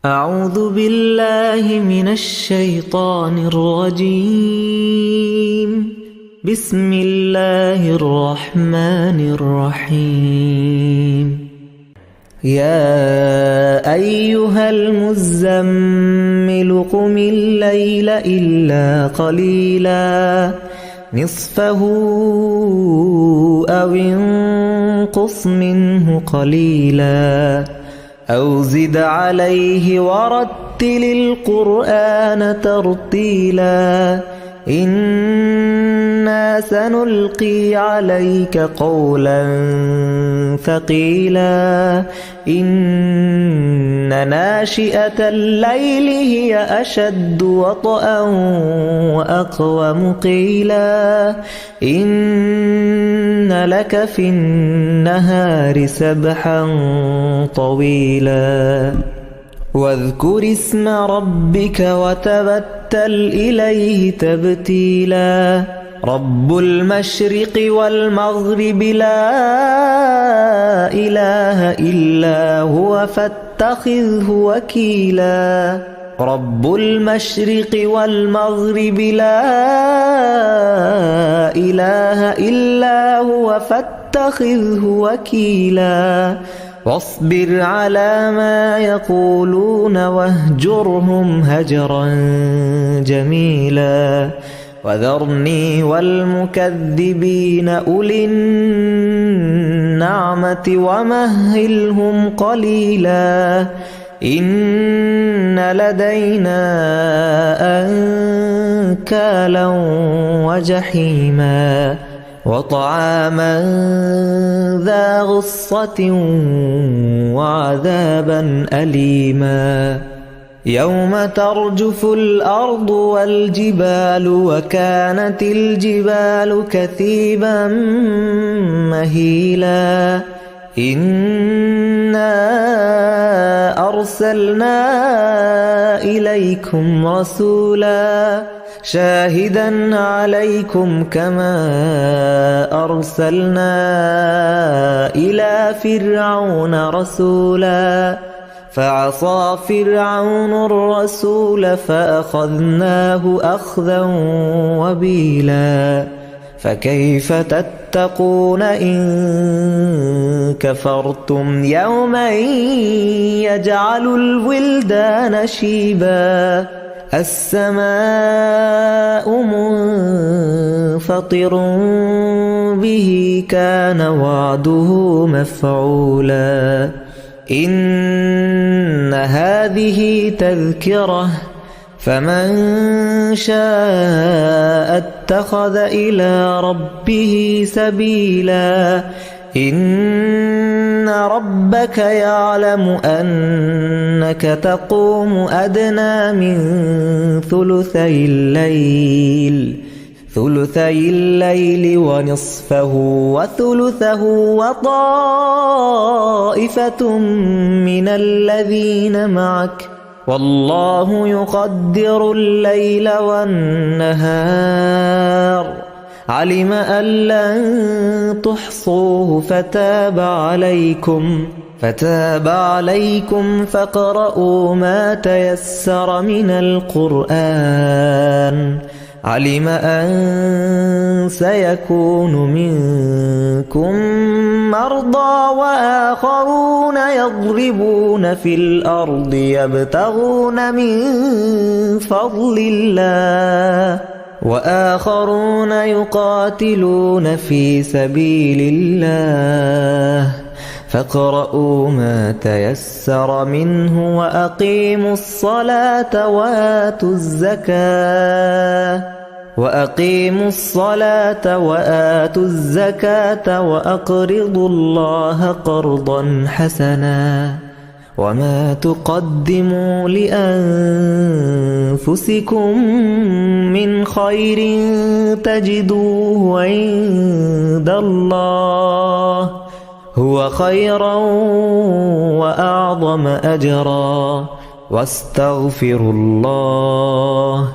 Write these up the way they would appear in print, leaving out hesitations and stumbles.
أعوذ بالله من الشيطان الرجيم. بسم الله الرحمن الرحيم. يا أيها المزمل قم الليل إلا قليلا نصفه أو انقص منه قليلا أو زد عليه ورتل القرآن ترتيلا إنا سنلقي عليك قولا ثقيلا إن ناشئة الليل هي أشد وطئا وأقوم قيلا إن لك في النهار سبحا طويلا واذكر اسم ربك وتبتل إليه تبتيلا رب المشرق والمغرب لا إله إلا هو فاتخذه وكيلا رب المشرق والمغرب لا إله إلا هو فاتخذه وكيلا واصبر على ما يقولون واهجرهم هجرا جميلا وذرني والمكذبين أولي النعمة ومهلهم قليلا إن لدينا أنكالا وجحيما وطعاما ذا غصة وعذابا أليما يوم ترجف الأرض والجبال وكانت الجبال كثيبا مهيلا إنا أرسلنا إليكم رسولا شاهدا عليكم كما أرسلنا إلى فرعون رسولا فعصى فرعون الرسول فأخذناه أخذا وبيلا فكيف تتقون إن كفرتم يوما يجعل الولدان شيبا السماء منفطر به كان وعده مفعولا إن هذه تذكرة فمن شاء اتخذ إلى ربه سبيلا إن ربك يعلم أنك تقوم أدنى من ثلثي الليل ونصفه وثلثه وطائفة من الذين معك والله يقدر الليل والنهار علم أن لن تحصوه فتاب عليكم فاقرؤوا ما تيسر من القرآن علم أن سيكون منكم مرضى وآخرون يضربون في الأرض يبتغون من فضل الله وآخرون يقاتلون في سبيل الله فاقرؤوا ما تيسر منه وأقيموا الصلاة وآتوا الزكاة وأقرضوا الله قرضا حسنا وما تقدموا لأنفسكم من خير تجدوه عند الله هو خيرا وأعظم أجرا واستغفروا الله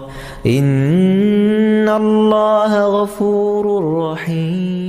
إن الله غفور رحيم.